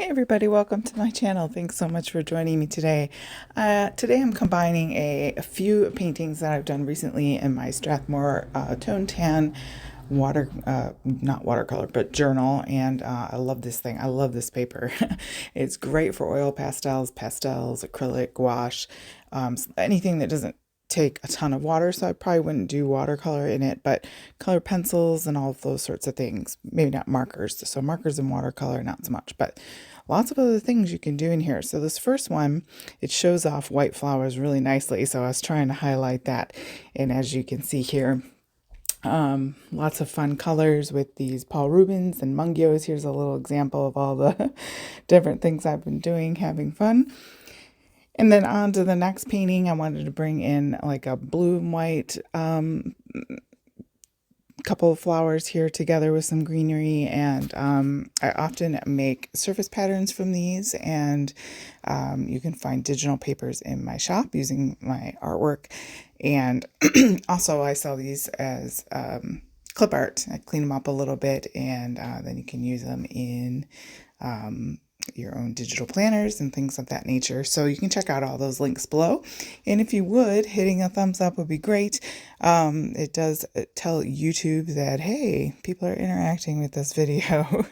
Hey everybody, welcome to my channel. Thanks so much for joining me today. Today I'm combining a few paintings that I've done recently in my Strathmore tone tan not watercolor, but journal. And I love this thing. I love this paper. It's great for oil pastels, acrylic, gouache, anything that doesn't take a ton of water, so I probably wouldn't do watercolor in it, but color pencils and all of those sorts of things. Maybe not markers. So markers and watercolor, not so much, but lots of other things you can do in here. So this first one, it shows off white flowers really nicely. So I was trying to highlight that. And as you can see here, lots of fun colors with these Paul Rubens and Mungios. Here's a little example of all the different things I've been doing, having fun. And then on to the next painting, I wanted to bring in like a blue and white couple of flowers here together with some greenery. And I often make surface patterns from these, and you can find digital papers in my shop using my artwork. And also I sell these as clip art. I clean them up a little bit, and then you can use them in your own digital planners and things of that nature. So you can check out all those links below. And if you would, hitting a thumbs up would be great. It does tell YouTube that, hey, people are interacting with this video.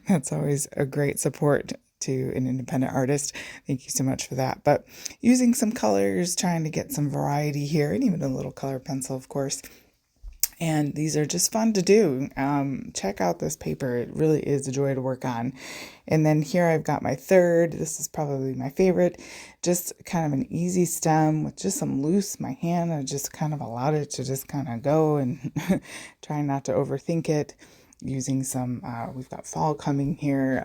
That's always a great support to an independent artist. Thank you so much for that. But using some colors, trying to get some variety here, and even a little color pencil, of course. And these are just fun to do. Check out this paper. It really is a joy to work on. And then here I've got my third. This is probably my favorite. Just kind of an easy stem with just some loose. My hand, I just kind of allowed it to just kind of go and trying not to overthink it. Using some, we've got fall coming here.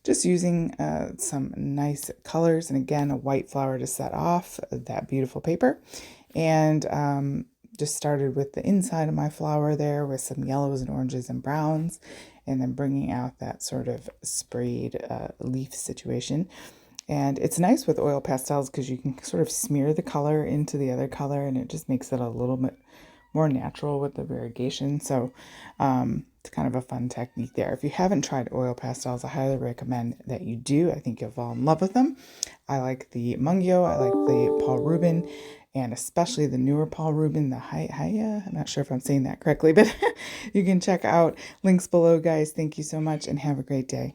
Just using some nice colors. And again, a white flower to set off that beautiful paper. And just started with the inside of my flower there with some yellows and oranges and browns, and then bringing out that sort of sprayed leaf situation. And it's nice with oil pastels because you can sort of smear the color into the other color, and it just makes it a little bit more natural with the variegation. So it's kind of a fun technique there. If you haven't tried oil pastels, I highly recommend that you do. I think you'll fall in love with them. I like the Mungio, I like the Paul Rubens, and especially the newer Paul Rubens, the Hiya. I'm not sure if I'm saying that correctly, but you can check out links below, guys. Thank you so much and have a great day.